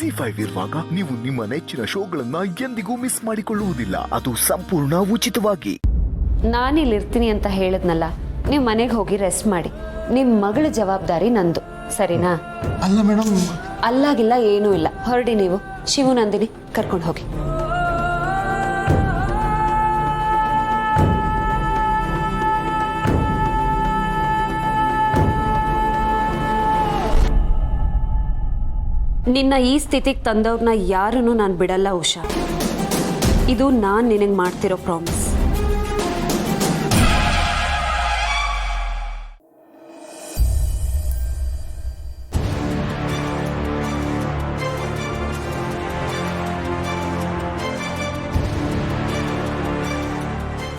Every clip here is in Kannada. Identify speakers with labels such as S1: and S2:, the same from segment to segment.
S1: ಜಿ5 ಇರುವಾಗ ನೀವು ನಿಮ್ಮ ನೆಚ್ಚಿನ ಶೋಗಳನ್ನ ಎಂದಿಗೂ ಮಿಸ್ ಮಾಡಿಕೊಳ್ಳುವುದಿಲ್ಲ. ಅದು ಸಂಪೂರ್ಣ ಉಚಿತವಾಗಿ.
S2: ನಾನಿಲ್ಲಿರ್ತೀನಿ ಅಂತ ಹೇಳಿದ್ನಲ್ಲ, ನೀವು ಮನೆಗೆ ಹೋಗಿ ರೆಸ್ಟ್ ಮಾಡಿ. ನಿಮ್ಮ ಮಗಳ ಜವಾಬ್ದಾರಿ ನಂದು, ಸರಿನಾ?
S3: ಅಲ್ಲ ಮೇಡಮ್.
S2: ಅಲ್ಲಾಗಿಲ್ಲ, ಏನೂ ಇಲ್ಲ. ಹೊರಡಿ ನೀವು. ಶಿವು, ನಂದಿನಿ ಕರ್ಕೊಂಡು ಹೋಗಿ. ನಿನ್ನ ಈ ಸ್ಥಿತಿಗೆ ತಂದವ್ರನ್ನ ಯಾರನ್ನೂ ನಾನು ಬಿಡಲ್ಲ ಉಷಾ. ಇದು ನಾನು ನಿನಗೆ ಮಾಡ್ತಿರೋ ಪ್ರಾಮಿಸ್.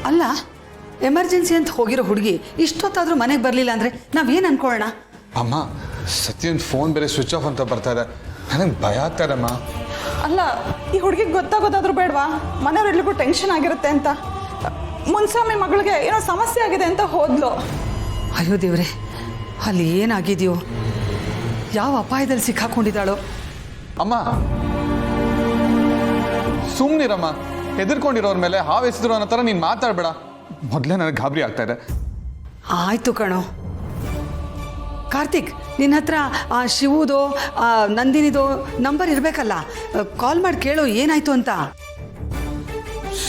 S4: ಅಲ್ಲ, ಎಮರ್ಜೆನ್ಸಿ ಅಂತ ಹೋಗಿರೋ ಹುಡುಗಿ ಇಷ್ಟೊತ್ತಾದರೂ ಮನೆಗೆ ಬರಲಿಲ್ಲ ಅಂದರೆ ನಾವೇನು ಅನ್ಕೊಳ್ಳೋಣ?
S3: ಅಮ್ಮ, ಸತ್ಯನ್ ಫೋನ್ ಬೇರೆ ಸ್ವಿಚ್ ಆಫ್ ಅಂತ ಬರ್ತಾ ಇದೆ. ನನಗೆ ಭಯ ಆಗ್ತಾರಮ್ಮ.
S5: ಅಲ್ಲ, ಈ ಹುಡುಗಿಗೆ ಗೊತ್ತಾಗೋದಾದ್ರೂ ಬೇಡವಾ? ಮನೆಯವರೆಲ್ರಿಗೂ ಟೆನ್ಷನ್ ಆಗಿರುತ್ತೆ ಅಂತ. ಮುನ್ಸ್ವಾಮಿ ಮಗಳಿಗೆ ಏನೋ ಸಮಸ್ಯೆ ಆಗಿದೆ ಅಂತ ಹೋದ್ಲು.
S4: ಅಯ್ಯೋ ದೇವ್ರೆ, ಅಲ್ಲಿ ಏನಾಗಿದೆಯೋ, ಯಾವ ಅಪಾಯದಲ್ಲಿ ಸಿಕ್ಕಾಕೊಂಡಿದ್ದಾಳೋ.
S3: ಅಮ್ಮ ಸುಮ್ಮನಿರಮ್ಮ. ಹೆದರ್ಕೊಂಡಿರೋರ ಮೇಲೆ ಹಾವೆಸಿದ್ರು ಅನ್ನೋ ಥರ ನೀನು ಮಾತಾಡಬೇಡ. ಮೊದಲೇ ನನಗೆ ಗಾಬರಿ ಆಗ್ತಾ ಇದೆ.
S4: ಆಯಿತು ಕಣೋ. ಕಾರ್ತಿಕ್, ನಿನ್ನ ಹತ್ರ ಆ ಶಿವುದೋ ಆ ನಂದಿನಿದೋ ನಂಬರ್ ಇರಬೇಕಲ್ಲ, ಕಾಲ್ ಮಾಡಿ ಕೇಳು ಏನಾಯ್ತು ಅಂತ.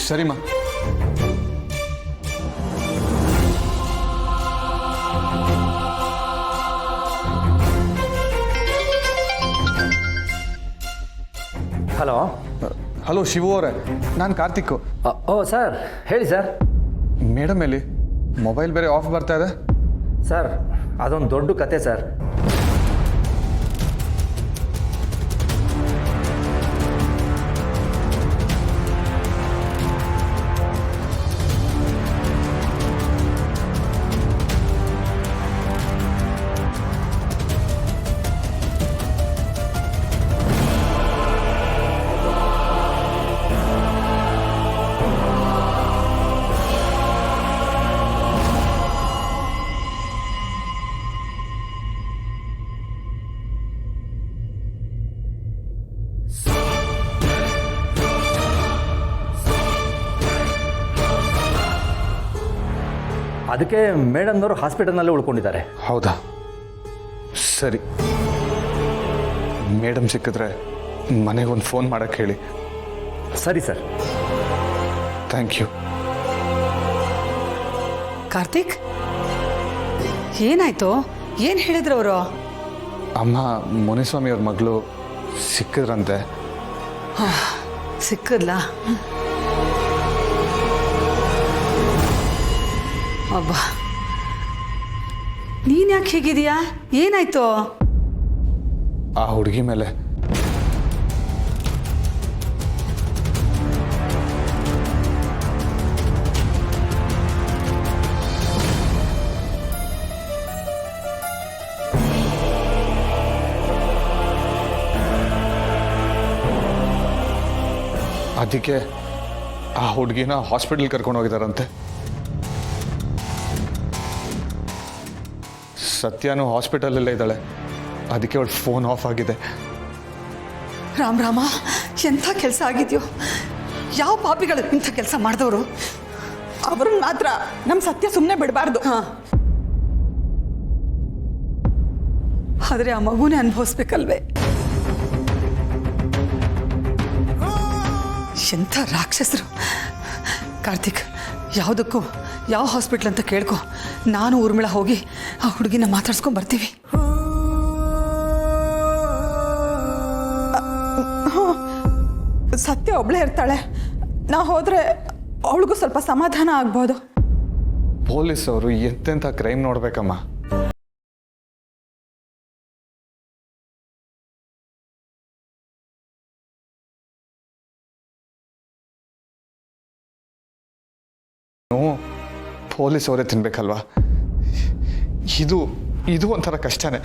S3: ಸರಿಮ್ಮ.
S6: ಹಲೋ.
S3: ಹಲೋ ಶಿವು ಅವರೇ, ನಾನು ಕಾರ್ತಿಕ್.
S6: ಓ ಸರ್, ಹೇಳಿ ಸರ್.
S3: ಮೇಡಮ್ ಎಲ್ಲಿ? ಮೊಬೈಲ್ ಬೇರೆ ಆಫ್ ಬರ್ತಾ ಇದೆ.
S6: ಸರ್, ಅದೊಂದು ದೊಡ್ಡ ಕತೆ ಸರ್. ಅದಕ್ಕೆ ಮೇಡಮ್ನವರು ಹಾಸ್ಪಿಟಲ್ನಲ್ಲೇ ಉಳ್ಕೊಂಡಿದ್ದಾರೆ.
S3: ಹೌದಾ? ಸರಿ, ಮೇಡಮ್ ಸಿಕ್ಕಿದ್ರೆ ಮನೆಗೊಂದು ಫೋನ್ ಮಾಡೋಕ್ಕೆ ಹೇಳಿ.
S6: ಸರಿ ಸರ್.
S3: Thank you.
S4: ಕಾರ್ತಿಕ್, ಏನಾಯ್ತು? ಏನು ಹೇಳಿದ್ರು ಅವರು?
S3: ಅಮ್ಮ ಮುನಿಸ್ವಾಮಿ ಅವ್ರ ಮಗಳು ಸಿಕ್ಕಿದ್ರಂತೆ.
S4: ಸಿಕ್ಕದ್ಲಾ? ಅಬ್ಬಾ, ನೀನು ಯಾಕೆ ಹೇಗಿದೀಯಾ? ಏನಾಯ್ತು?
S3: ಆ ಹುಡುಗಿ ಮೇಲೆ ಅದಕ್ಕೆ ಆ ಹುಡುಗಿನ ಹಾಸ್ಪಿಟಲ್ ಕರ್ಕೊಂಡು ಹೋಗಿದಾರಂತೆ. ಸತ್ಯನೂ ಹಾಸ್ಪಿಟಲಲ್ಲೇ ಇದ್ದಾಳೆ. ಅದಕ್ಕೆ ಅವಳು ಫೋನ್ ಆಫ್ ಆಗಿದೆ.
S4: ರಾಮ್ ರಾಮ, ಎಂಥ ಕೆಲಸ ಆಗಿದೆಯೋ! ಯಾವ ಪಾಪಿಗಳು ಇಂಥ ಕೆಲಸ ಮಾಡಿದವರು?
S5: ಅವ್ರನ್ನ ಮಾತ್ರ ನಮ್ಮ ಸತ್ಯ ಸುಮ್ಮನೆ ಬಿಡಬಾರ್ದು.
S4: ಹಾಂ, ಆದರೆ ಆ ಮಗುನೇ ಅನುಭವಿಸ್ಬೇಕಲ್ವೇ? ಎಂಥ ರಾಕ್ಷಸರು! ಕಾರ್ತಿಕ್, ಯಾವುದಕ್ಕೂ ಯಾವ ಹಾಸ್ಪಿಟ್ಲ್ ಅಂತ ಕೇಳ್ಕೊ. ನಾನು ಊರ್ಮಿಳ ಹೋಗಿ ಆ ಹುಡುಗಿನ ಮಾತಾಡ್ಸ್ಕೊಂಡು ಬರ್ತೀವಿ.
S5: ಸತ್ಯ ಒಬ್ಳೇ ಇರ್ತಾಳೆ. ನಾ ಹೋದ್ರೆ ಅವಳಿಗೂ ಸ್ವಲ್ಪ ಸಮಾಧಾನ ಆಗ್ಬೋದು.
S3: ಪೊಲೀಸ್ ಅವರು ಎಂತೆಂಥ ಕ್ರೈಮ್ ನೋಡ್ಬೇಕಮ್ಮ. ಪೊಲೀಸ್ ಅವರೇ ತಿನ್ಬೇಕಲ್ವಾ? ಇದು ಒಂಥರ ಕಷ್ಟನೇ.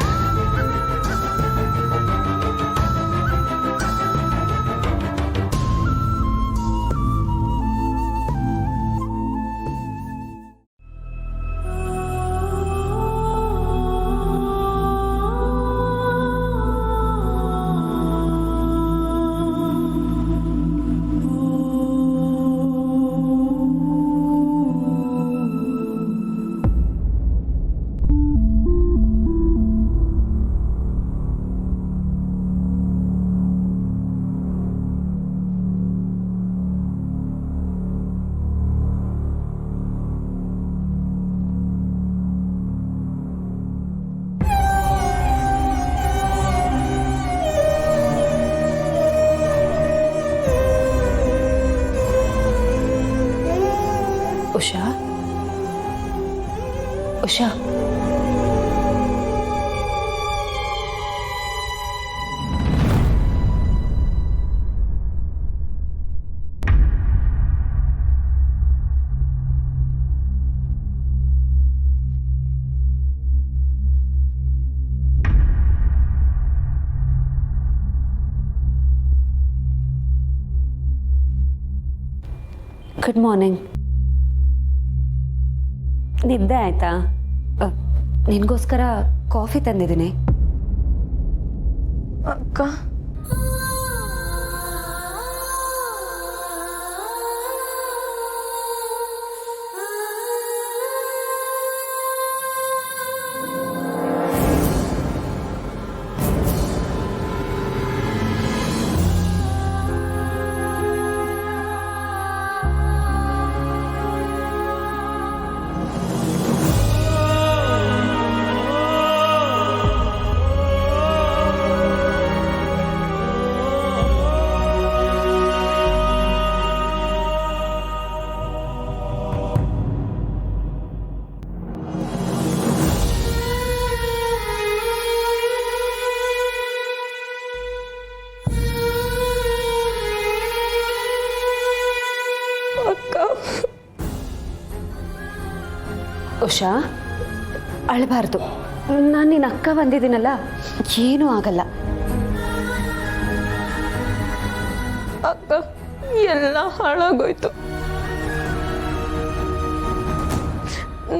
S2: Usha, good morning. ನಿದ್ದೆ ಆಯ್ತಾ? ನಿನಗೋಸ್ಕರ ಕಾಫಿ ತಂದಿದ್ದೀನಿ.
S7: ಅಕ್ಕ,
S2: ಉಷಾ, ಅಳಬಾರ್ದು. ನಾನು ನಿನ್ನ ಅಕ್ಕ ಬಂದಿದ್ದೀನಲ್ಲ, ಏನೂ ಆಗಲ್ಲ.
S7: ಅಕ್ಕ, ಎಲ್ಲ ಹಾಳಾಗೋಯ್ತು.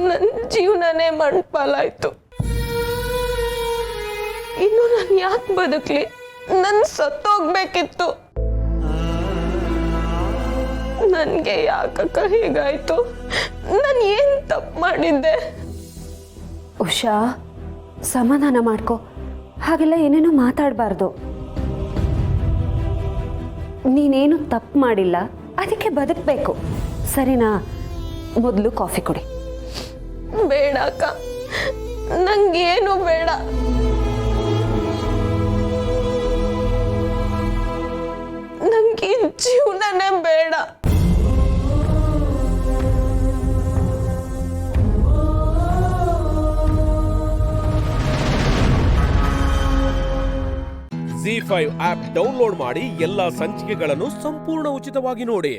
S7: ನನ್ನ ಜೀವನನೇ ಮಣ್ಪಾಲಾಯ್ತು. ಇನ್ನು ನಾನು ಯಾಕೆ ಬದುಕ್ಲಿ? ನನ್ ಸತ್ತೋಗ್ಬೇಕಿತ್ತು. ನನ್ಗೆ ಯಾಕಕ್ಕ ಹೀಗಾಯ್ತು? ನಾನು ಏನ್ ತಪ್ಪು ಮಾಡಿದ್ದೆ?
S2: ಉಷಾ, ಸಮಾಧಾನ ಮಾಡ್ಕೊ. ಹಾಗೆಲ್ಲ ಏನೇನೋ ಮಾತಾಡಬಾರ್ದು. ನೀನೇನು ತಪ್ಪು ಮಾಡಿಲ್ಲ, ಅದಕ್ಕೆ ಬದುಕಬೇಕು, ಸರಿನಾ? ಮೊದಲು ಕಾಫಿ ಕುಡಿ.
S7: ಬೇಡ ಅಕ್ಕ, ನಂಗೇನು ಬೇಡ. ನಂಗೆ ಜೀವನನೇ ಬೇಡ.
S8: ZEE5 ಆಪ್ ಡೌನ್ಲೋಡ್ ಮಾಡಿ ಎಲ್ಲಾ ಸಂಚಿಕೆಗಳನ್ನು ಸಂಪೂರ್ಣ ಉಚಿತವಾಗಿ ನೋಡಿ.